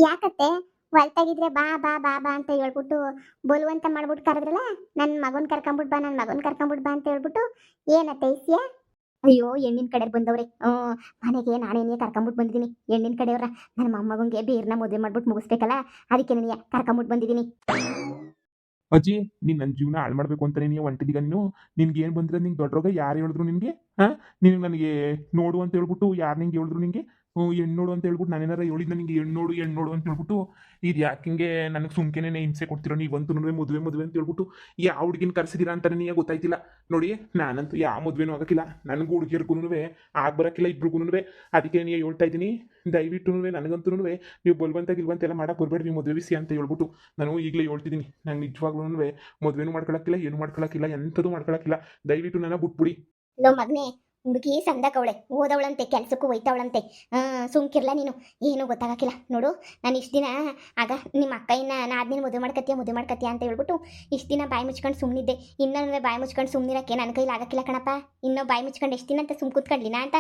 ಯಾಕತ್ತೆ ಹೊಲ್ತಾಗಿದ್ರೆ ಬಾ ಬಾ ಬಾ ಬಾ ಅಂತ ಹೇಳ್ಬಿಟ್ಟು ಬಲವಂತ ಮಾಡ್ಬಿಟ್ಟು ಕರೆದ್ರಲ್ಲ. ನನ್ನ ಮಗನ್ ಕರ್ಕೊಂಬಿಟ್ ಬಾ, ನನ್ನ ಮಗನ್ ಕರ್ಕೊಂಬಿಟ್ ಬಾ ಅಂತ ಹೇಳ್ಬಿಟ್ಟು ಏನತ್ತೆ ಇಸ್ಯ? ಅಯ್ಯೋ, ಹೆಣ್ಣಿನ ಕಡೆ ಬಂದವ್ರೆ. ಮನೆಗೆ ನಾನೇನೇ ಕರ್ಕೊಂಬಿಟ್ಟು ಬಂದಿದ್ದೀನಿ. ಹೆಣ್ಣಿನ ಕಡೆಯವ್ರ ನನ್ನ ಮೊಮ್ಮಗಂಗೆ ಬೇರ್ನ ಮದುವೆ ಮಾಡ್ಬಿಟ್ಟು ಮುಗಿಸ್ಬೇಕಲ್ಲ, ಅದಕ್ಕೆ ನನಗೆ ಕರ್ಕೊಂಬಿಟ್ಟು ಬಂದಿದ್ದೀನಿ. ಅಜ್ಜಿ, ನೀನ್ ನನ್ನ ಜೀವನ ಹಾಳು ಮಾಡ್ಬೇಕು ಅಂತಾನೆ ನೀವು ಹೊಂಟಿದೀಗ. ನಿನ್ಗೆ ಏನ್ ಬಂದಿರೋದು? ನಿಂಗೆ ದೊಡ್ಡರೋಗ ಯಾರು ಹೇಳಿದ್ರು ನಿನ್ಗೆ? ನೀನು ನನಗೆ ನೋಡು ಅಂತ ಹೇಳ್ಬಿಟ್ಟು ಯಾರು ನಿಂಗೆ ಹೇಳಿದ್ರು ನಿಂಗೆ? ಹೆಣ್ಣು ನೋಡು ಅಂತ ಹೇಳ್ಬಿಟ್ಟು ನಾನೇನಾರ ಹೇಳಿದ್ನ ನಿಂಗೆ? ಹೆಣ್ಣು ನೋಡು ಅಂತ ಹೇಳ್ಬಿಟ್ಟು ಇದು ಯಾಕಿಂಗೆ ನನಗೆ ಸುಮ್ಕೆನೆ ಹಿಂಸೆ ಕೊಡ್ತಿರೋ ನೀವಂತೂ? ಮದುವೆ ಮದುವೆ ಅಂತ ಹೇಳ್ಬಿಟ್ಟು ಯಾವ ಹುಡುಗಿನ ಕರ್ಸಿದೀರಾ ಅಂತಾನೆ ನೀಗ ಗೊತ್ತಾಯ್ತಿಲ್ಲ ನೋಡಿ. ನಾನಂತೂ ಯಾವ ಮದುವೆನೂ ಆಗಕ್ಕಿಲ್ಲ. ನನಗೂ ಹುಡುಗಿಯರ್ಗೂ ಆಗ ಬರಕ್ಕಿಲ್ಲ, ಇಬ್ರಿಗೂ. ಅದಕ್ಕೆ ನೀವು ಹೇಳ್ತಾ ಇದ್ದೀನಿ, ದಯವಿಟ್ಟು ನನಗಂತೂ ನೀವು ಬಲ್ವಂತ ಗಿಲ್ವಂತ ಎಲ್ಲ ಮಾಡಕ್ಕೆ ಬರ್ಬೇಡಿ. ನೀವು ಮದುವೆ ಬಿಸಿ ಅಂತ ಹೇಳ್ಬಿಟ್ಟು ನಾನು ಈಗಲೇ ಹೇಳ್ತಿದ್ದೀನಿ. ನಂಗೆ ನಿಜವಾಗ್ಲೂ ಮದುವೆನೂ ಮಾಡ್ಕೊಳಕ್ಕಿಲ್ಲ, ಏನು ಮಾಡ್ಕೊಳಕ್ಕಿಲ್ಲ, ಎಂಥದ್ದು ಮಾಡ್ಕೊಳಕ್ಕಿಲ್ಲ. ದಯವಿಟ್ಟು ನನ್ನ ಬಿಟ್ಬಿಡಿ. ಲೋ ಮಗ್ನೆ, ಹುಡುಗಿ ಸಂದಕವಳೆ, ಓದವಳಂತೆ, ಕೆಲ್ಸಕ್ಕೂ ಹೋಯ್ತವಳಂತೆ. ಸುಮ್ಕಿರ್ಲ ನೀನು, ಏನು ಗೊತ್ತಾಗಕ್ಕಿಲ್ಲ ನೋಡು. ನಾನು ಇಷ್ಟು ದಿನ ಆಗ ನಿಮ್ಮ ಅಕ್ಕಯ್ಯನ ನಾದ್ನೇನು ಮದುವೆ ಮಾಡ್ಕತ್ತೀಯ ಅಂತ ಹೇಳ್ಬಿಟ್ಟು ಇಷ್ಟು ದಿನ ಬಾಯಿ ಮುಚ್ಕೊಂಡು ಸುಮ್ಮನಿದ್ದೆ. ಇನ್ನೊಂದು ಬಾಯಿ ಮುಚ್ಕೊಂಡು ಸುಮ್ಮನಿರಕ್ಕೆ ನನ್ನ ಕೈಲಿ ಆಗಕ್ಕಿಲ್ಲ ಕಣಪ್ಪ. ಇನ್ನೂ ಬಾಯಿ ಮುಚ್ಕೊಂಡು ಎಷ್ಟು ದಿನ ಅಂತ ಸುಮ್ ಕೂತ್ಕೊಳ್ಳಿನ ಅಂತ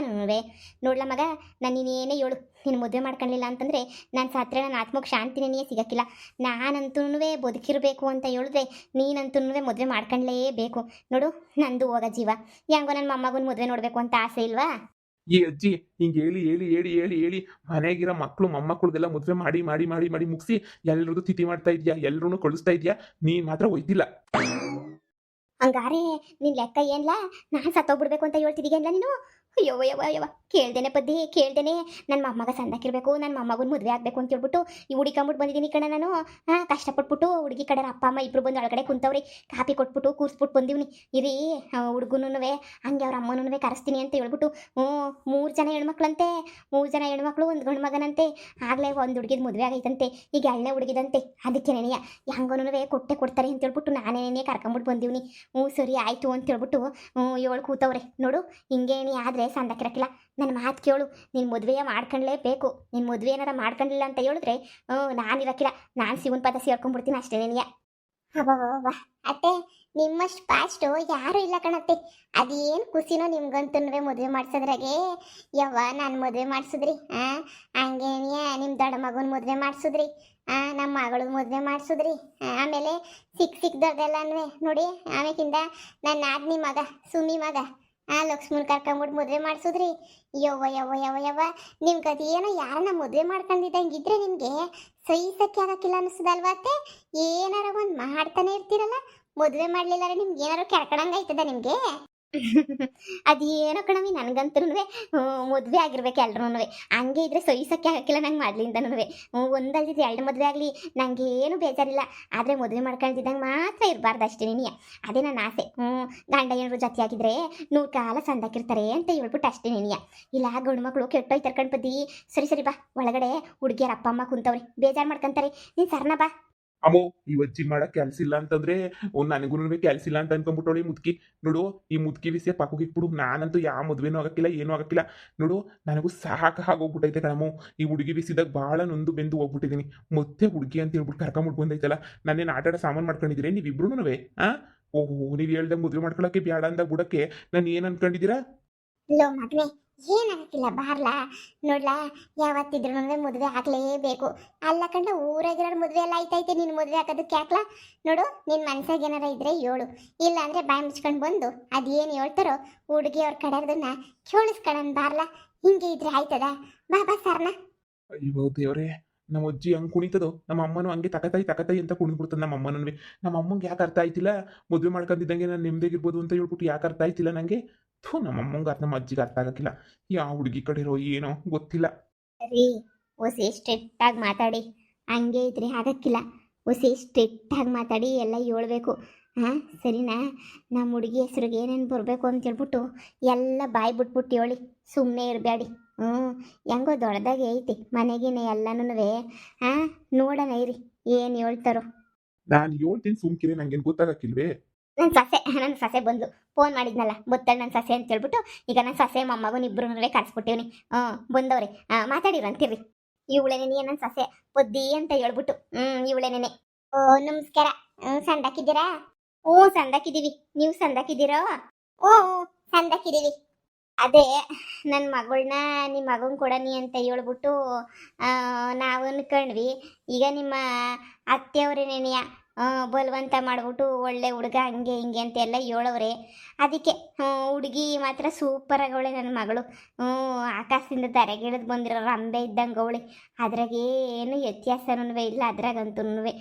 ನೋಡ್ಲ ಮಗ. ನಾನು ನೀನೇನೇ ಹೇಳು, ನೀನು ಮದುವೆ ಮಾಡ್ಕೊಳ್ಳಿಲ್ಲ ಅಂತಂದರೆ ನಾನು ಸತ್ರೆ ನನ್ನ ಆತ್ಮಕ್ಕೆ ಶಾಂತಿನೇ ಸಿಗಕ್ಕಿಲ್ಲ. ನಾನಂತೂ ಬದುಕಿರಬೇಕು ಅಂತ ಹೇಳಿದ್ರೆ ನೀನಂತೂ ಮದುವೆ ಮಾಡ್ಕೊಳ್ಳೇಬೇಕು ನೋಡು. ನಂದು ಹೋಗ ಜೀವ, ಹೆಂಗೋ ನನ್ನ ಮೊಮ್ಮಗನ ಮದುವೆ ನೋಡ್ಬೇಕು ಅಂತ ಆಸೆ ಇಲ್ವಾ? ಈ ಅಜ್ಜಿ ಹಿಂಗೆ ಹೇಳಿ ಹೇಳಿ ಹೇಳಿ ಹೇಳಿ ಹೇಳಿ ಮನೆಗಿರೋ ಮಕ್ಕಳು ಮೊಮ್ಮಕ್ಕಳದೆಲ್ಲ ಮದುವೆ ಮಾಡಿ ಮಾಡಿ ಮಾಡಿ ಮಾಡಿ ಮುಗಿಸಿ ಎಲ್ಲರದು ತಿಥಿ ಮಾಡ್ತಾ ಇದೆಯಾ, ಎಲ್ಲರೂ ಕಳಿಸ್ತಾ ಇದೆಯಾ. ನೀನು ಮಾತ್ರ ಒಯ್ದಿಲ್ಲ. ಹಂಗಾರೆ ನಿನ್ ಲೆಕ್ಕ ಏನ್ಲ? ನಾನು ಸತ್ತೋಗ್ಬಿಡ್ಬೇಕು ಅಂತ ಹೇಳ್ತಿದ್ದೀಗೇನ್ಲ ನೀನು? ಅಯ್ಯೋ ಯವ್ವ ಯವ್ವ, ಕೇಳ್ದೇನೆ ಪದ್ದಿ, ಕೇಳ್ದೇನೆ ನನ್ನ ಮೊಮ್ಮಗ ಸಂದಾಕಿರ್ಬೇಕು, ನನ್ನ ಮೊಮ್ಮಗನ ಮದುವೆ ಆಗಬೇಕು ಅಂತ ಹೇಳ್ಬಿಟ್ಟು ಈ ಹುಡುಕಂಬಿಟ್ಟು ಬಂದಿದ್ದೀನಿ ಕಣ ನಾನು. ಕಷ್ಟಪಟ್ಬಿಟ್ಟು ಹುಡುಗಿ ಕಡೆ ಅಪ್ಪ ಅಮ್ಮ ಇಬ್ರು ಬಂದು ಒಳಗಡೆ ಕುಂತವ್ರಿ. ಕಾಪಿ ಕೊಟ್ಬಿಟ್ಟು ಕೂರಿಸ್ಬಿಟ್ಟು ಬಂದಿವ್ನಿ. ಇರಿ ಹುಡುಗನೂ ಹಂಗೆ ಅವ್ರ ಅಮ್ಮನೂ ಕರೆಸ್ತೀನಿ ಅಂತ ಹೇಳ್ಬಿಟ್ಟು 3 ಜನ ಹೆಣ್ಮಕ್ಳಂತೆ. 3 ಜನ ಹೆಣ್ಮಕ್ಳು, 1 ಗಂಡು ಮಗನಂತೆ. ಆಗಲೇ ಒಂದು ಹುಡುಗಿದ ಮದುವೆ ಆಗೈತಂತೆ, ಈಗ 2ನೇ ಹುಡುಗಿದಂತೆ. ಅದಕ್ಕೆ ನೆನೆಯ ಹೆಂಗೋನು ಕೊಡ್ತಾರೆ ಅಂತ ಹೇಳ್ಬಿಟ್ಟು ನಾನೇನೇ ಕರ್ಕೊಂಬಿಟ್ಟು ಬಂದಿವ್ನಿ. ಸರಿ ಆಯಿತು ಅಂತ ಹೇಳ್ಬಿಟ್ಟು 7 ಕೂತವ್ರೆ ನೋಡು. ಹಿಂಗೇನಿ ಆದರೆ ಸಂದಕ್ಕಿರಕ್ಕಿಲ್ಲ. ನನ್ನ ಮಾತು ಕೇಳು, ನೀನು ಮದುವೆಯ ಮಾಡ್ಕೊಳ್ಳೇಬೇಕು. ನೀನು ಮದುವೆ ಏನಾರ ಮಾಡ್ಕೊಂಡಿಲ್ಲ ಅಂತ ಹೇಳಿದ್ರೆ ನಾನಿರಕ್ಕಿಲ್ಲ. ನಾನು ಶಿವನ ಪದ ಸೇರ್ಕೊಂಡ್ಬಿಡ್ತೀನಿ ಅಷ್ಟೇ ನಿನಗೆ. ಅಬ್ಬಬ್ಬ ಅತ್ತೆ, ನಿಮ್ಮಷ್ಟು ಫಾಸ್ಟು ಯಾರೂ ಇಲ್ಲ ಕಣತ್ತೆ. ಅದೇನು ಖುಷಿನೋ ನಿಮ್ಗಂತೂ ಮದುವೆ ಮಾಡ್ಸೋದ್ರಾಗೆ. ಯವ್ವ, ನಾನು ಮದುವೆ ಮಾಡಿಸಿದ್ರಿ, ಹಂಗೇನಿಯ ನಿಮ್ಮ ದೊಡ್ಡ ಮಗನ ಮದುವೆ ಮಾಡಿಸಿದ್ರಿ, ನಮ್ಮ ಮಗಳ ಮದುವೆ ಮಾಡಿಸಿದ್ರಿ. ಆಮೇಲೆ ಸಿಕ್ದವ್ರದೆಲ್ಲನೂ ನೋಡಿ. ಆಮೇಕಿಂದ ನನ್ನ ಆದ್ನಿ ಮಗ ಸುಮಿ ಮಗ ಲಕ್ಷ್ಮಣ್ ಕರ್ಕೊಂಬಿಟ್ಟು ಮದುವೆ ಮಾಡಿಸಿದ್ರಿ. ಯವ್ವ ಯವ್ವ ಯವ್ವ ಯವ್ವ, ನಿಮ್ಗೆ ಅದು ಏನೋ ಯಾರನ್ನ ಮದುವೆ ಮಾಡ್ಕೊಂಡಿದ್ದಂಗಿದ್ರೆ ನಿಮಗೆ ಸಹಿಸಕ್ಕೆ ಆಗಕ್ಕಿಲ್ಲ ಅನಿಸ್ತದಲ್ವಾ ಅತ್ತೆ? ಏನಾರ ಒಂದು ಮಾಡ್ತಾನೆ ಇರ್ತೀರಲ್ಲ. ಮದುವೆ ಮಾಡಲಿಲ್ಲ ನಿಮ್ಗೆ ಏನಾರು ಕೆರ್ಕಡಂಗಾಯ್ತದ ನಿಮಗೆ? ಅದೇನೋ ಕಣವಿ, ನನಗಂತೂ ಮದುವೆ ಆಗಿರ್ಬೇಕು ಎಲ್ರೂ. ಹಂಗೆ ಇದ್ರೆ ಸಹಿಸಕ್ಕೆ ಆಗಕ್ಕಿಲ್ಲ ನಂಗೆ ಮಾಡ್ಲಿಂದನೂ. ಒಂದಲ್ದಿದ್ದು 2 ಮದುವೆ ಆಗಲಿ ನನಗೆ ಏನು ಬೇಜಾರಿಲ್ಲ. ಆದರೆ ಮದುವೆ ಮಾಡ್ಕೊಳ್ತಿದ್ದಂಗೆ ಮಾತ್ರ ಇರಬಾರ್ದು ಅಷ್ಟೇ ನೀನು. ಅದೇ ನನ್ನ ಆಸೆ. ಗಂಡ ಏನಾದ್ರು ಜೊತೆ ಆಗಿದ್ರೆ 100 ಕಾಲ ಸಂದಾಕಿರ್ತಾರೆ ಅಂತ ಹೇಳ್ಬಿಟ್ಟು ಅಷ್ಟೇ ನೀನು. ಇಲ್ಲ ಗಂಡು ಮಕ್ಕಳು ಕೆಟ್ಟೋಯ್ತು ಕಣ್ಪದ್ದಿ. ಸರಿ ಬಾ, ಒಳಗಡೆ ಹುಡುಗಿಯರ ಅಪ್ಪ ಅಮ್ಮ ಕುಂತವ್ರೆ, ಬೇಜಾರು ಮಾಡ್ಕೊಂತಾರೆ. ನೀನು ಸರ್ನ ಬಾ. ಅಮ್ಮೋ, ಈ ಅಜ್ಜಿ ಮಾಡಕ್ ಕೆಲ್ಸ ಇಲ್ಲ ಅಂತಂದ್ರೆ ನನಗೂ ಕೆಲ್ಸ ಇಲ್ಲ ಅಂತ ಅನ್ಕೊಂಡ್ಬಿಟ್ಟೋಳಿ ಮುದ್ಕಿ. ನೋಡು, ಈ ಮುದ್ಕಿ ವಿಷಯ ಪಕ್ಕಕ್ಕೆ ಇಕ್ಬಿಡು. ನಾನಂತೂ ಯಾವ ಮದುವೆನೂ ಆಗಕ್ಕಿಲ್ಲ, ಏನೂ ಆಗಕ್ಕಿಲ್ಲ. ನೋಡು, ನನಗೂ ಸಾಕಾಗೋಗ್ಬಿಟ್ಟೈತೆ ಕಣಮು. ಈ ಹುಡುಗಿ ಬಿಸಿದಾಗ ಭಾಳ ನೊಂದು ಬೆಂದು ಹೋಗ್ಬಿಟ್ಟಿದ್ದೀನಿ. ಮತ್ತೆ ಹುಡುಗಿ ಅಂತ ಹೇಳ್ಬಿಟ್ಟು ಕರ್ಕೊಂಬಿಟ್ಟು ಬಂದೈತಲ್ಲ. ನಾನೇನು ಆಟ ಆಡೋ ಸಾಮಾನು ಮಾಡ್ಕೊಂಡಿದ್ದೀರಿ ನೀವಿಬ್ರು? ಓಹೋ, ನೀವು ಹೇಳ್ದಂಗೆ ಮದುವೆ ಮಾಡ್ಕೊಳಕ್ಕೆ ಬ್ಯಾಡ ಅಂದಾಗ ಬಿಡಕ್ಕೆ ನಾನು ಏನು ಅನ್ಕೊಂಡಿದ್ದೀರಾ? ಲೋ ಮಗನೇ, ಏನಾಗಕ್ಕಿಲ್ಲ ಬಾರ್ಲಾ. ನೋಡ್ಲಾ, ಯಾವತ್ತಿದ್ರು ಮದುವೆ ಆಗಲೇಬೇಕು. ಅಲ್ಲ ಕಂಡ ಊರಾಗಿರೋ ಮದುವೆ ಎಲ್ಲ ಆಯ್ತೈತೆ, ನೀನು ಮದುವೆ ಹಾಕೋದಕ್ಕೆ ಯಾಕ್ಲಾ? ನೋಡು, ನಿನ್ನ ಮನ್ಸಾಗ ಏನಾರ ಇದ್ರೆ ಹೇಳು. ಇಲ್ಲ ಅಂದರೆ ಬಾಯಿ ಮುಚ್ಕೊಂಡು ಬಂದು ಅದೇನು ಹೇಳ್ತಾರೋ ಹುಡುಗಿಯವ್ರ ಕಡೆಯವ್ರದನ್ನ ಕೇಳಿಸ್ಕೊಳ್ಳೋಣ ಬಾರ್ಲಾ. ಹಿಂಗೆ ಇದ್ರೆ ಆಯ್ತದ? ಬಾ ಬಾ ಸರ್ನ. ಅಯ್ಯೋ ದೇವ್ರೇ, ನಮ್ಮ ಅಜ್ಜಿ ಹಂಗೆ ಕುಣಿತದೋ, ನಮ್ಮ ಅಮ್ಮನೂ ಹಂಗೆ ತಕತಾಯಿ ಅಂತ ಕುಣಿದ್ಬಿಡ್ತದೆ. ನಮ್ಮ ಅಮ್ಮನೂ ನಮ್ಮ ಅಮ್ಮಂಗೆ ಯಾಕೆ ಅರ್ಥ ಆಯ್ತಿಲ್ಲ. ಮದುವೆ ಮಾಡ್ಕೊಂಡಿದ್ದಂಗೆ ನಾನು ನೆಮ್ಮದಿಗಿರ್ಬೋದು ಅಂತ ಹೇಳ್ಬಿಟ್ಟು ಯಾಕೆ ಅರ್ಥ ಆಯ್ತಿಲ್ಲ ನನಗೆ? ನಮ್ಮ ಅಮ್ಮಂಗೆ ನಮ್ಮ ಅಜ್ಜಿಗೆ ಅರ್ಥ ಆಗಕ್ಕಿಲ್ಲ. ಯಾವ ಹುಡುಗಿ ಕಡೆರೋ ಏನೋ ಗೊತ್ತಿಲ್ಲ. ಸರಿ, ಹೊಸಿ ಸ್ಟ್ರಿಕ್ಟಾಗಿ ಮಾತಾಡಿ. ಹಂಗೆ ಇದ್ರೆ ಆಗಕ್ಕಿಲ್ಲ. ಹೊಸಿ ಸ್ಟ್ರಿಕ್ಟಾಗಿ ಮಾತಾಡಿ ಎಲ್ಲ ಹೇಳ್ಬೇಕು. ಸರಿನಾ? ನಮ್ಮ ಹುಡುಗಿ ಹೆಸ್ರಿಗೆ ಏನೇನು ಬರಬೇಕು ಅಂತ ಹೇಳ್ಬಿಟ್ಟು ಎಲ್ಲ ಬಾಯಿ ಬಿಟ್ಬಿಟ್ಟು ಹೇಳಿ. ಸುಮ್ಮನೆ ಇರಬೇಡಿ. ಹೆಂಗೋ ದೊಡ್ಡದಾಗೆ ಐತಿ ಮನೆಗೇನೆ ಎಲ್ಲನೂ. ನೋಡೋಣ ಇರಿ ಏನು ಹೇಳ್ತಾರೋ. ನಾನು ಹೇಳ್ತೀನಿ ಸುಮ್ಕಿರಿ, ನಂಗೇನು ಗೊತ್ತಾಗಕ್ಕಿಲ್ವೇ? ನನ್ನ ಸೊಸೆ ಬಂದು ಫೋನ್ ಮಾಡಿದ್ನಲ್ಲ, ಗೊತ್ತಾಳ ನನ್ನ ಸೊಸೆ ಅಂತ ಹೇಳ್ಬಿಟ್ಟು. ಈಗ ನನ್ನ ಸೊಸೆ ಮೊಮ್ಮಗನ ಇಬ್ಬರೂ ಕರ್ಸ್ಬಿಟ್ಟಿವ್ನಿ. ಬಂದವ್ರೆ, ಮಾತಾಡಿರಂತೀರಿ. ಇವಳೇನೇನೆ ನನ್ನ ಸೊಸೆ ಪೊದ್ದಿ ಅಂತ ಹೇಳ್ಬಿಟ್ಟು. ಇವಳೇನೇನೆ. ನಮಸ್ಕಾರ. ಸಂದಾಕಿದ್ದೀರಾ? ಸಂದಾಕಿದ್ದೀವಿ. ನೀವು ಸಂದಾಕಿದ್ದೀರೋ? ಸಂದಾಕಿದ್ದೀವಿ. ಅದೇ ನನ್ನ ಮಗಳನ್ನ ನಿಮ್ಮ ಮಗನ ಕೊಡನಿ ಅಂತ ಹೇಳ್ಬಿಟ್ಟು ನಾವು ಅನ್ಕೊಂಡ್ವಿ. ಈಗ ನಿಮ್ಮ ಅತ್ತೆಯವರೇನೇನೆಯ ಬಲವಂತ ಮಾಡ್ಬಿಟ್ಟು ಒಳ್ಳೆ ಹುಡುಗ ಹಂಗೆ ಹಿಂಗೆ ಅಂತೆಲ್ಲ ಹೇಳವ್ರೆ. ಅದಕ್ಕೆ ಹುಡುಗಿ ಮಾತ್ರ ಸೂಪರ್ ಆಗವಳೆ ನನ್ನ ಮಗಳು. ಆಕಾಶದಿಂದ ಧರೆಗಿಳಿದು ಬಂದಿರೋ ರಂಬೆ ಇದ್ದಂಗೆ ಅವಳೆ. ಅದ್ರಾಗೇನು ವ್ಯತ್ಯಾಸನೂ ಇಲ್ಲ ಅದ್ರಾಗಂತೂ.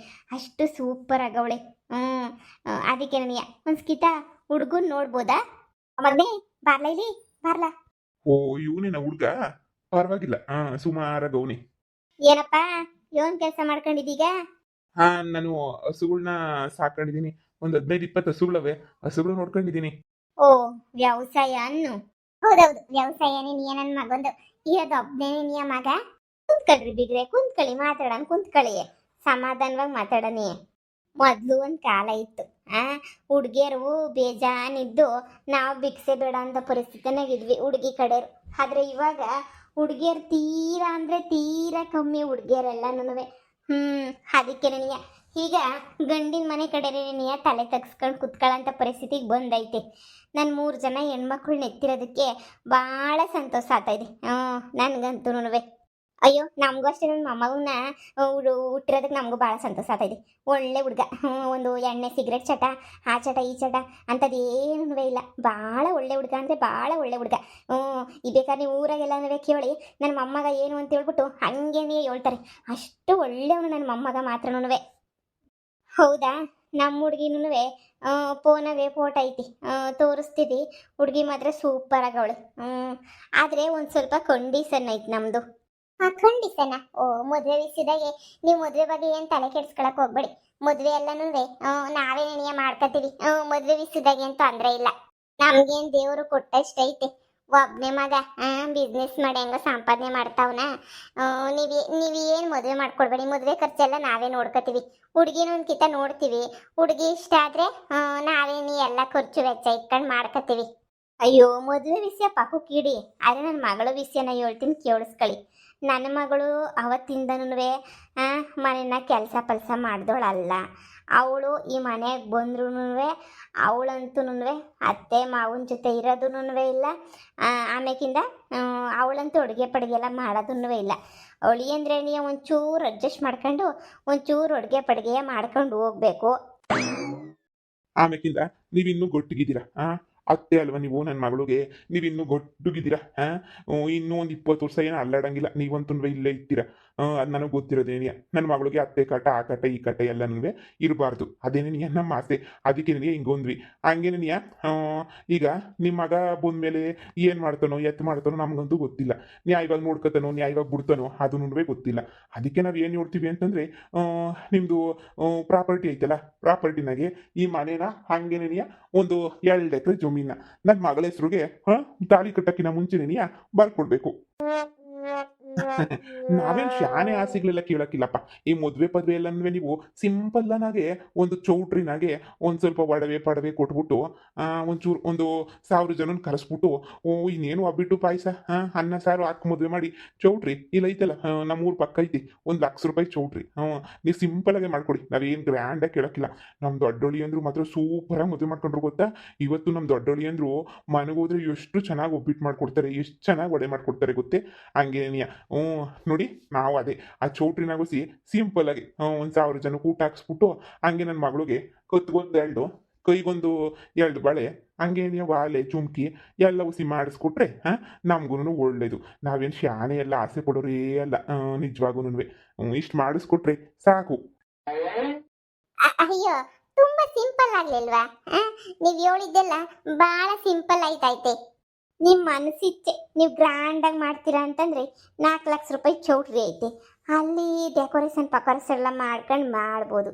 ಅಷ್ಟು ಸೂಪರ್ ಆಗವಳೆ. ಅದಕ್ಕೆ ನನಗೆ ಒಂದ್ಸ್ಕಿತ ಹುಡುಗನ್ ನೋಡ್ಬೋದಾ? ಮಗನೇ ಬಾರ್ಲ ಇಲ್ಲಿ ಬಾರ್ಲ. ಓ ಇವನೇನ ಹುಡ್ಗ? ಪರವಾಗಿಲ್ಲ, ಸುಮಾರಾಗವ್ನಿ. ಏನಪ್ಪ ಏನ್ ಕೆಲಸ ಮಾಡ್ಕೊಂಡಿದ್ದೀಗ? ನಾನು ಹಸುಗಳ್ನ ಸಾಕೊಂಡಿದ್ದೀನಿ. ಒಂದ್ 15-20 ಹಸುಗಳವೆ. ಹಸುಗಳು ನೋಡ್ಕೊಂಡಿದ್ದೀನಿ. ಓ ವ್ಯವಸಾಯ ಅನ್ನು. ಹೌದೌದು ವ್ಯವಸಾಯನೇ ನೀ ನನ್ನ ಮಗಂದು. ಇರೋದು ಒಬ್ನೇ ನೀ ಮಗ. ಕುಂತ್ಕೊಳ್ರಿ ಬಿಗ್ರೆ, ಕುಂತ್ಕೊಳ್ಳಿ, ಮಾತಾಡೋಣ, ಕುಂತ್ಕೊಳ್ಳಿ, ಸಮಾಧಾನವಾಗಿ ಮಾತಾಡನಿ. ಮೊದ್ಲು ಒಂದ್ ಕಾಲ ಇತ್ತು, ಹುಡ್ಗಿಯರು ಬೇಜಾನಿದ್ದು ನಾವು ಭಿಕ್ಷೆ ಬೇಡ ಅಂತ ಪರಿಸ್ಥಿತಿನಾಗಿದ್ವಿ ಹುಡುಗಿ ಕಡೆಯರು. ಆದ್ರೆ ಇವಾಗ ಹುಡ್ಗಿಯರು ತೀರಾ ಅಂದ್ರೆ ತೀರಾ ಕಮ್ಮಿ ಹುಡ್ಗಿಯರೆಲ್ಲನೂ. ಅದಕ್ಕೆ ನನಗೆ ಈಗ ಗಂಡಿನ ಮನೆ ಕಡೆನೇ ತಲೆ ತಗ್ಸ್ಕೊಂಡು ಕುತ್ಕೊಳ್ಳೋಂಥ ಪರಿಸ್ಥಿತಿಗೆ ಬಂದೈತೆ. ನಾನು 3 ಜನ ಹೆಣ್ಮಕ್ಳನ್ನ ಎತ್ತಿರೋದಕ್ಕೆ ಭಾಳ ಸಂತೋಷ ಆಗ್ತಾಯಿದೆ ನನಗಂತೂ. ಅಯ್ಯೋ ನಮಗೂ ಅಷ್ಟೇ, ನನ್ನ ಮೊಮ್ಮಗನ್ನ ಹುಟ್ಟಿರೋದಕ್ಕೆ ನಮಗೂ ಭಾಳ ಸಂತೋಷ ಆಗ್ತಾಯಿದೆ. ಒಳ್ಳೆ ಹುಡುಗ. ಒಂದು ಎಣ್ಣೆ ಸಿಗರೇಟ್ ಚಟ, ಆ ಚಟ ಈ ಚಟ ಅಂಥದ್ದೇನೂ ಇಲ್ಲ. ಭಾಳ ಒಳ್ಳೆ ಹುಡುಗ ಅಂದರೆ ಭಾಳ ಒಳ್ಳೆ ಹುಡುಗ. ಈ ಬೇಕಾದ್ರೆ ನೀವು ಊರಾಗೆಲ್ಲನೂ ಕೇಳಿ ನನ್ನ ಮೊಮ್ಮಗ ಏನು ಅಂತ ಹೇಳ್ಬಿಟ್ಟು ಹಂಗೇನೇ ಹೇಳ್ತಾರೆ. ಅಷ್ಟು ಒಳ್ಳೆಯವನು ನನ್ನ ಮೊಮ್ಮಗ ಮಾತ್ರನೂ. ಹೌದಾ? ನಮ್ಮ ಹುಡುಗಿನೂ ಫೋನಾಗೆ ಫೋಟೋ ಐತಿ, ತೋರಿಸ್ತಿದ್ದಿ. ಹುಡುಗಿ ಮಾತ್ರ ಸೂಪರ್ ಆಗವಳೆ. ಆದರೆ ಒಂದು ಸ್ವಲ್ಪ ಕಂಡೀಷನ್ ಐತಿ ನಮ್ಮದು. ಖಂಡಿತನ. ಓ ಮದುವೆ ವಿಷಯದಾಗೆ ನೀವು ಮದುವೆ ಬಗ್ಗೆ ಏನು ತಲೆ ಕೆಡಿಸ್ಕೊಳಕ್ ಹೋಗ್ಬೇಡಿ. ಮದುವೆ ಎಲ್ಲನೂ ನಾವೇ ನಿರ್ಣಯ ಮಾಡ್ಕೊತೀವಿ. ಮದುವೆ ವಿಷಯದಾಗೆ ಏನು ತೊಂದರೆ ಇಲ್ಲ. ನಮ್ಗೇನು ದೇವರು ಕೊಟ್ಟಷ್ಟೈತೆ. ಒಬ್ಬನೇ ಮಗ ಬಿಸ್ನೆಸ್ ಮಾಡಿ ಹೆಂಗೋ ಸಂಪಾದನೆ ಮಾಡ್ತಾವನ. ನೀವೇನು ಮದುವೆ ಮಾಡ್ಕೊಡ್ಬೇಡಿ. ಮದುವೆ ಖರ್ಚೆಲ್ಲ ನಾವೇ ನೋಡ್ಕೊತೀವಿ. ಹುಡುಗಿನ ಒಂದ್ಕಿತ ನೋಡ್ತೀವಿ. ಹುಡುಗಿ ಇಷ್ಟ ಆದರೆ ನಾವೇ ಎಲ್ಲ ಖರ್ಚು ವೆಚ್ಚ ಇಟ್ಕೊಂಡು ಮಾಡ್ಕೊತೀವಿ. ಅಯ್ಯೋ ಮದುವೆ ವಿಷಯ ಪಕ್ಕು ಕೀಡಿ. ಆದರೆ ನನ್ನ ಮಗಳ ವಿಷಯನ ಹೇಳ್ತೀನಿ, ಕೇಳಿಸ್ಕೊಳ್ಳಿ. ನನ್ನ ಮಗಳು ಅವತ್ತಿಂದನೂ ಮನೆಯ ಕೆಲಸ ಪಲ್ಸ ಮಾಡ್ದೋಳಲ್ಲ. ಅವಳು ಈ ಮನೆಗೆ ಬಂದ್ರೂ ಅವಳಂತೂ ಅತ್ತೆ ಮಾವನ ಜೊತೆ ಇರೋದೂ ಇಲ್ಲ. ಆಮೇಕಿಂದ ಅವಳಂತೂ ಅಡುಗೆ ಪಡುಗೆ ಎಲ್ಲ ಮಾಡೋದೂ ಇಲ್ಲ. ಅವಳಿ ಅಂದರೆ ನೀವು ಒಂಚೂರು ಅಡ್ಜಸ್ಟ್ ಮಾಡ್ಕೊಂಡು ಒಂಚೂರು ಅಡುಗೆ ಪಡುಗೆ ಮಾಡ್ಕೊಂಡು ಹೋಗ್ಬೇಕು. ಆಮೇಕಿಂದ ನೀವಿನ್ನೂ ಗೊಟ್ಟಿಗಿದ್ದೀರಾ? ಅತ್ತೆ ಅಲ್ವಾ ನೀವು ನನ್ನ ಮಗಳಿಗೆ? ನೀವಿನ್ನೂ ಗೊಟ್ಟುಗಿದ್ದೀರಾ? ಇನ್ನೂ ಒಂದು 20 ವರ್ಷ ಏನು ಅಲ್ಲಾಡಂಗಿಲ್ಲ. ನೀವಂತೂ ಇಲ್ಲೇ ಇರ್ತೀರಾ. ಅದು ನನಗೆ ಗೊತ್ತಿರೋದೇನಿಯ, ನನ್ನ ಮಗಳಿಗೆ ಅತ್ತೆ ಕಾಟ ಆ ಕಾಟ ಈ ಕಾಟ ಎಲ್ಲನೂ ಇರಬಾರ್ದು. ಅದೇನೇನಿಯ ನಮ್ಮ ಆಸೆ. ಅದಕ್ಕೆ ನನಗೆ ಹಿಂಗೊಂದ್ವಿ. ಹಂಗೇನೇನಿಯ ಈಗ ನಿಮ್ಮ ಮಗ ಬಂದಮೇಲೆ ಏನು ಮಾಡ್ತಾನೋ ಎತ್ತು ಮಾಡ್ತಾನೋ ನಮಗಂತೂ ಗೊತ್ತಿಲ್ಲ. ನ್ಯಾಯವಾಗಿ ನೋಡ್ಕೊತಾನೋ ನ್ಯಾಯವಾಗಿ ಬಿಡ್ತಾನೋ ಅದನ್ನೂ ಗೊತ್ತಿಲ್ಲ. ಅದಕ್ಕೆ ನಾವು ಏನು ನೋಡ್ತೀವಿ ಅಂತಂದರೆ, ನಿಮ್ಮದು ಪ್ರಾಪರ್ಟಿ ಐತಲ್ಲ, ಪ್ರಾಪರ್ಟಿನಾಗೆ ಈ ಮನೇನ ಹಂಗೇನೇನಿಯ ಒಂದು 2 ಎಕರೆ ಜಮೀನ ನನ್ನ ಮಗಳ ಹೆಸ್ರಿಗೆ ತಾಳಿ ಕಟ್ಟಕ್ಕಿನ ಮುಂಚೆನೇನಿಯ ಬರ್ಕೊಡ್ಬೇಕು. ನಾವೇನು ಶಾನೆ ಆಸೆಗಳೆಲ್ಲ ಕೇಳಕ್ಕಿಲ್ಲಪ್ಪ. ಈ ಮದುವೆ ಪದವೆ ಎಲ್ಲನೂ ನೀವು ಸಿಂಪಲ್ಲಾಗೆ ಒಂದು ಚೌಟ್ರಿನಾಗೆ ಒಂದು ಸ್ವಲ್ಪ ಒಡವೆ ಪಡವೆ ಕೊಟ್ಬಿಟ್ಟು ಒಂಚೂರು ಒಂದು 1000 ಜನನ ಕರೆಸ್ಬಿಟ್ಟು ಇನ್ನೇನು ಒಬ್ಬಿಟ್ಟು ಪಾಯಸ ಅನ್ನ ಸಾರು ಹಾಕಿ ಮದುವೆ ಮಾಡಿ ಚೌಟ್ರಿ ಇಲ್ಲ ಐತಲ್ಲ ನಮ್ಮೂರು ಪಕ್ಕ ಐತಿ, 1 ಲಕ್ಷ ರೂಪಾಯಿ ಚೌಟ್ರಿ. ನೀವು ಸಿಂಪಲಾಗೆ ಮಾಡ್ಕೊಡಿ. ನಾವೇನು ಗ್ರ್ಯಾಂಡಾಗಿ ಕೇಳೋಕ್ಕಿಲ್ಲ. ನಮ್ಮ ದೊಡ್ಡೋಳಿ ಅಂದರು ಮಾತ್ರ ಸೂಪರಾಗಿ ಮದುವೆ ಮಾಡ್ಕೊಂಡ್ರು ಗೊತ್ತಾ. ಇವತ್ತು ನಮ್ಮ ದೊಡ್ಡೋಳಿ ಅಂದರು ಮನೆಗೆ ಹೋದ್ರೆ ಎಷ್ಟು ಚೆನ್ನಾಗಿ ಒಬ್ಬಿಟ್ಟು ಮಾಡ್ಕೊಡ್ತಾರೆ, ಎಷ್ಟು ಚೆನ್ನಾಗಿ ಒಡೆ ಮಾಡ್ಕೊಡ್ತಾರೆ ಗೊತ್ತೇ. ಹಂಗೇನಿಯ ನೋಡಿ ನಾವು ಅದೇ ಆ ಚೌಟ್ರಿನಾಗಿಸಿ ಸಿಂಪಲ್ಲಾಗಿ 1000 ಜನಕ್ಕೆ ಊಟ ಹಾಕ್ಸ್ಬಿಟ್ಟು ಹಂಗೆ ನನ್ನ ಮಗಳಿಗೆ ಕತ್ಗೊಂದು 2 ಕೈಗೊಂದು 2 ಬಳೆ ಹಂಗೆ ನೀವು ವಾಲೆ ಚುಮ್ಕಿ ಎಲ್ಲ ಉಸಿ ಮಾಡಿಸ್ಕೊಟ್ರೆ ನಮಗೂ ಒಳ್ಳೇದು. ನಾವೇನು ಶಾನೆ ಎಲ್ಲ ಆಸೆ ಪಡೋರೇ ಅಲ್ಲ. ನಿಜವಾಗೂ ಇಷ್ಟು ಮಾಡಿಸ್ಕೊಟ್ರೆ ಸಾಕು. ಅಯ್ಯೋ ತುಂಬಾ ಸಿಂಪಲ್ ಆಗ್ಲಿಲ್ವಾ? ನೀವು ಹೇಳಿದ್ದೆಲ್ಲ ಬಹಳ ಸಿಂಪಲ್ ಆಯ್ತೈತೆ. ನಿಮ್ಮ ಮನಸ್ಸಿಚ್ಚೆ ನೀವು ಗ್ರ್ಯಾಂಡಾಗಿ ಮಾಡ್ತೀರಾ ಅಂತಂದರೆ 4 ಲಕ್ಷ ರೂಪಾಯಿ ಚೌಟ್ರಿ ಐತೆ. ಅಲ್ಲಿ ಡೆಕೋರೇಷನ್ ಪಕೋರೇಷನ್ ಎಲ್ಲ ಮಾಡ್ಕೊಂಡು ಮಾಡ್ಬೋದು.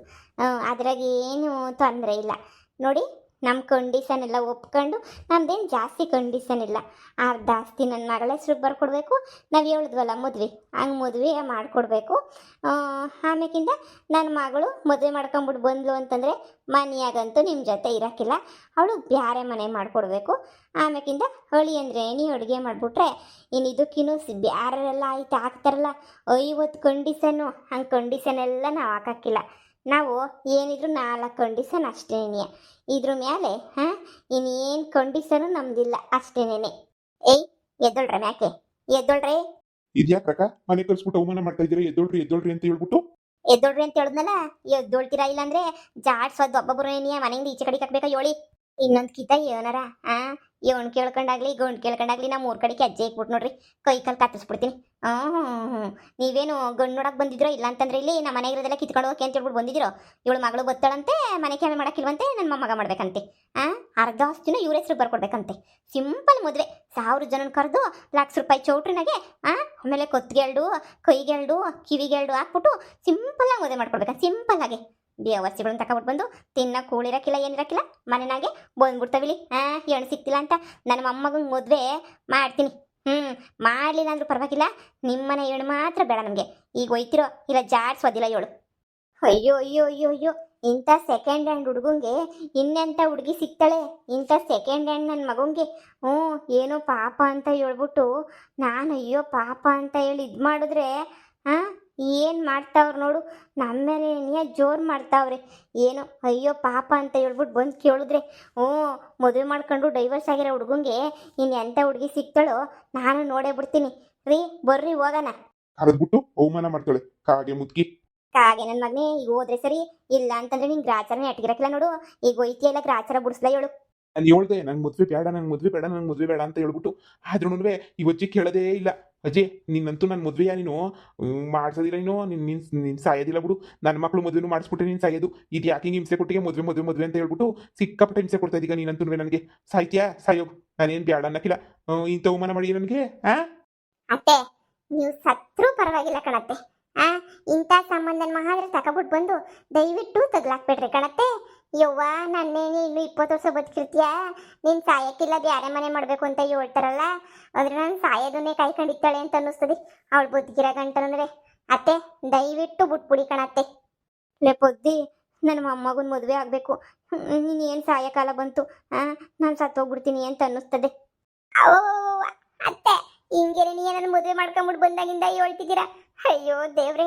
ಅದ್ರಾಗ ಏನು ತೊಂದರೆ ಇಲ್ಲ. ನೋಡಿ ನಮ್ಮ ಕಂಡೀಷನ್ ಎಲ್ಲ ಒಪ್ಕೊಂಡು, ನಮ್ದೇನು ಜಾಸ್ತಿ ಕಂಡೀಷನ್ ಇಲ್ಲ. ಅರ್ಧ ಆಸ್ತಿ ನನ್ನ ಮಗಳ ಹೆಸ್ರಿಗೆ ಬರ್ಕೊಡ್ಬೇಕು. ನಾವು ಹೇಳಿದ್ವಲ್ಲ ಮದುವೆ, ಹಂಗೆ ಮದುವೆ ಮಾಡಿಕೊಡ್ಬೇಕು. ಆಮೇಕಿಂದ ನನ್ನ ಮಗಳು ಮದುವೆ ಮಾಡ್ಕೊಂಬಿಟ್ಟು ಬಂದ್ಲು ಅಂತಂದರೆ ಮನೆಯಾಗಂತೂ ನಿಮ್ಮ ಜೊತೆ ಇರೋಕ್ಕಿಲ್ಲ. ಅವಳು ಬೇರೆ ಮನೆ ಮಾಡಿಕೊಡ್ಬೇಕು. ಆಮೇಕಿಂದ ಹೊಳಿ ಅಂದರೆ ನೀವು ಅಡುಗೆ ಮಾಡಿಬಿಟ್ರೆ ಇನ್ನು ಇದಕ್ಕಿನ್ನೂ ಬೇರೆಲ್ಲ ಆಯ್ತು ಹಾಕ್ತಾರಲ್ಲ 50 ಕಂಡೀಷನ್ನು. ಹಂಗೆ ಕಂಡೀಷನ್ ಎಲ್ಲ ನಾವು ಹಾಕೋಕ್ಕಿಲ್ಲ. ನಾವು ಏನಿದ್ರು 4 ಕಂಡೀಷನ್ ಅಷ್ಟೇನೆ. ಇದ್ರ ಮೇಲೆ ಇನ್ನೇನು ಕಂಡೀಷನು ನಮ್ಮದಿಲ್ಲ ಅಷ್ಟೇನೆ. ಏಯ್ ಎದ್ದೊಳ್ರೆ ಮ್ಯಾಕೆ ಎದ್ದೊಳ್ರೆ ಇದ್ಯಾಕ್ರಕ ಮನೆ ಕಳ್ಸ್ಬಿಟ್ಟು ಅವಮಾನ ಮಾಡ್ತಾ ಇದ್ದೀರಾ, ಎದ್ದೋಳ್ರಿ ಎದ್ದೋಳ್ರಿ ಅಂತ ಹೇಳ್ಬಿಟ್ಟು. ಎದ್ದೊಳ್ರಿ ಅಂತ ಹೇಳಿದ್ನಲ್ಲ ಎದ್ದೊಳ್ತೀರಾ ಇಲ್ಲಾಂದ್ರೆ ಜಾಡ್ಸೋದು ಒಬ್ಬೊಬ್ಬರು ನೀ ಮನೆಯಿಂದ ಈಚೆ ಕಡೆ ಹಾಕ್ಬೇಕಾ ಹೇಳಿ ಇನ್ನೊಂದು ಕಿತ ಏನಾರ ಇವನ್ ಕೇಳ್ಕೊಂಡಾಗ್ಲಿ ಗಂಡ್ ಕೇಳ್ಕೊಂಡಾಗ್ಲಿ ನಾ ಮೂರ್ ಕಡೆಗೆ ಅಜ್ಜೆ ಇಕ್ಬಿಟ್ಟು ನೋಡ್ರಿ ಕೈ ಕಾಲು ಕತ್ತಿಸ್ಬಿಡ್ತೀನಿ. ನೀವೇನು ಗಂಡು ನೋಡಕ್ ಬಂದಿದ್ರೋ ಇಲ್ಲ ಅಂತಂದ್ರೆ ಇಲ್ಲಿ ನಮ್ಮ ಮನೆ ಇರೋದೆಲ್ಲ ಕಿತ್ಕೊಂಡು ಹೋಗಿ ಅಂತ ಹೇಳ್ಬಿಟ್ಟು ಬಂದಿದ್ದೀರೋ. ಇವಳು ಮಗಳು ಬತ್ತಾಳಂತೆ ಮನೆ ಕೆಲಸ ಮಾಡಕ್ಕಿಲ್ವಂತೆ ನನ್ನ ಮೊಮ್ಮಗ ಮಾಡ್ಬೇಕಂತೆ. ಅರ್ಧ ಆಸ್ತಿನ ಇವ್ರ ಹೆಸ್ರು ಬರ್ಕೊಡ್ಬೇಕಂತೆ. ಸಿಂಪಲ್ ಮದುವೆ 1000 ಜನನ ಕರೆದು ₹1,00,000 ಚೌಟ್ರಿನಾಗೆ ಆಮೇಲೆ ಕೊತ್ತಿಗೆಲ್ಡು ಕೈಗೆಲ್ಡು ಕಿವಿಗೆಲ್ಡು ಹಾಕ್ಬಿಟ್ಟು ಸಿಂಪಲ್ ಆಗಿ ಮದುವೆ ಮಾಡ್ಕೊಡ್ಬೇಕ. ಸಿಂಪಲ್ ಆಗಿ ಬೇವರ್ಸಿಗಳನ್ನ ತಗೊಬಿಟ್ಟು ಬಂದು ತಿನ್ನ ಕೂಳಿರಕ್ಕಿಲ್ಲ ಏನಿರಕ್ಕಿಲ್ಲ ಮನೆನಾಗೆ ಬಂದ್ಬಿಡ್ತಾವಿಲಿ ಹೆಣ್ಣು ಸಿಕ್ತಿಲ್ಲ ಅಂತ ನನ್ನ ಮೊಮ್ಮಗಂಗೆ ಮದುವೆ ಮಾಡ್ತೀನಿ. ಮಾಡಲಿಲ್ಲ ಅಂದ್ರೂ ಪರವಾಗಿಲ್ಲ, ನಿಮ್ಮನೆ ಹೆಣ್ಣು ಮಾತ್ರ ಬೇಡ ನಮಗೆ. ಈಗ ಒಯ್ತಿರೋ ಇಲ್ಲ ಜಾಡ್ಸೋದಿಲ್ಲ ಹೇಳು. ಅಯ್ಯೋ ಅಯ್ಯೋ ಅಯ್ಯೋ ಅಯ್ಯೋ ಇಂಥ ಸೆಕೆಂಡ್ ಹ್ಯಾಂಡ್ ಹುಡುಗಂಗೆ ಇನ್ನೆಂಥ ಹುಡುಗಿ ಸಿಗ್ತಾಳೆ. ಇಂಥ ಸೆಕೆಂಡ್ ಹ್ಯಾಂಡ್ ನನ್ನ ಮಗಂಗೆ ಏನೋ ಪಾಪ ಅಂತ ಹೇಳ್ಬಿಟ್ಟು ನಾನು ಅಯ್ಯೋ ಪಾಪ ಅಂತ ಹೇಳಿ ಇದು ಮಾಡಿದ್ರೆ ಏನು ಮಾಡ್ತಾವ್ರು ನೋಡು, ನಮ್ಮ ಮೇಲೆ ನೀ ಜೋರು ಮಾಡ್ತಾವ್ರೆ. ಏನು ಅಯ್ಯೋ ಪಾಪ ಅಂತ ಹೇಳ್ಬಿಟ್ಟು ಬಂದು ಕೇಳಿದ್ರೆ ಮದುವೆ ಮಾಡ್ಕೊಂಡು ಡೈವರ್ಸ್ ಆಗಿರೋ ಹುಡುಗಂಗೆ ಇನ್ನು ಎಂಥ ಹುಡುಗಿ ಸಿಗ್ತಾಳೋ ನಾನು ನೋಡೇ ಬಿಡ್ತೀನಿ ರೀ. ಬರ್ರಿ ಹೋಗೋಣ. ಕರೆದ್ಬಿಟ್ಟು ಅವಮಾನ ಮಾಡ್ತಾಳೆ ಕಾಗೆ ಮುದ್ಕಿ. ಕಾಗೆ ನನ್ನ ಮಗನೇ ಈಗ ಹೋದ್ರೆ ಸರಿ, ಇಲ್ಲ ಅಂತಂದ್ರೆ ನಿಂಗೆ ಗ್ರಾಚಾರನೇ ಅಟ್ಗಿರಕ್ಕಿಲ್ಲ ನೋಡು. ಈಗ ಒಯ್ತಿಯಲ್ಲ ಗ್ರಾಚಾರ ಬಿಡಿಸ್ಲಾ ಹೇಳು. ನಾನು ಹೇಳ್ದೆ ನಂಗೆ ಮದುವೆ ಬೇಡ, ನಂಗೆ ಮದುವೆ ಬೇಡ, ನಂಗೆ ಮದುವೆ ಬೇಡ ಅಂತ ಹೇಳ್ಬಿಟ್ಟು ಆದ್ರೂ ಈ ಅಜ್ಜಿ ಕೇಳೋದೇ ಇಲ್ಲ. ಅಜ್ಜಿ ನಿನ್ನಂತೂ ನನ್ನ ಮದುವೆಯ ನೀನು ಮಾಡ್ಸೋದಿಲ್ಲ, ನೀನು ನಿನ್ನ ಸಾಯೋದಿಲ್ಲ ಬಿಡು. ನನ್ನ ಮಕ್ಕಳು ಮದುವೆನೂ ಮಾಡಿಸ್ಬಿಟ್ಟೆ ನೀನು ಸಾಯೋದು. ಇದು ಯಾಕೆ ಹಿಂಗೆ ಹಿಂಸೆ ಕೊಟ್ಟಿಗೆ ಮದುವೆ ಮದುವೆ ಮದುವೆ ಅಂತ ಹೇಳ್ಬಿಟ್ಟು ಸಿಕ್ಕಾಪಟ್ಟೆ ಹಿಂಸೆ ಕೊಡ್ತಾ ಇದೀಗ ನೀನಂತೂ. ನನಗೆ ಸಾಯ್ತೀಯಾ ಸಾಯೋಗು, ನಾನೇನು ಬೇಡ ಅನ್ನಕ್ಕಿಲ್ಲ. ಇಂಥ ಅವಮಾನ ಮಾಡಿ ನನಗೆ ಅತ್ತೆ ನೀವು ಸತ್ರೂ ಪರವಾಗಿಲ್ಲ ಕಣತ್ತೆ. ಇಂಥ ಸಂಬಂಧನ ಮಹಾದ್ರೆ ತಗೊಬಿಟ್ಟು ಬಂದು ದಯವಿಟ್ಟು ತಗ್ಲಾಕ್ಬೇಡ್ರಿ ಕಣತ್ತೆ. ಯವ್ವ ನನ್ನೇನೆ ಇನ್ನು 20 ವರ್ಷ ಬದುಕಿರ್ತೀಯಾ, ನೀನು ಸಾಯಕ್ಕಿಲ್ಲ ಬ್ಯಾರೆ ಮನೆ ಮಾಡಬೇಕು ಅಂತ ಹೇಳ್ತಾರಲ್ಲ, ಆದ್ರೆ ನಾನು ಸಾಯೋದನ್ನೇ ಕಾಯ್ಕೊಂಡಿರ್ತಾಳೆ ಅಂತ ಅನ್ನಿಸ್ತದೆ ಅವಳು ಬದುಕಿರೋ ಗಂಟನಂದ್ರೆ. ಅತ್ತೆ ದಯವಿಟ್ಟು ಬಿಟ್ಬಿಡಿ ಕಣತ್ತೆ. ಲೇ ಪೊದ್ದಿ ನನ್ನ ಮೊಮ್ಮಗನ ಮದುವೆ ಆಗಬೇಕು, ನೀನೇನು ಸಾಯಕಾಲ ಬಂತು ನಾನು ಸತ್ತೋಗ್ಬಿಡ್ತೀನಿ ಅಂತ ಅನ್ನಿಸ್ತದೆ. ಓ ಅತ್ತೆ ಹಿಂಗೆ ನೀ ನನ್ನ ಮದುವೆ ಮಾಡ್ಕೊಂಬಿಟ್ಟು ಬಂದಾಗಿಂದ ಹೇಳ್ತಿದ್ದೀರಾ? ಅಯ್ಯೋ ದೇವ್ರೇ.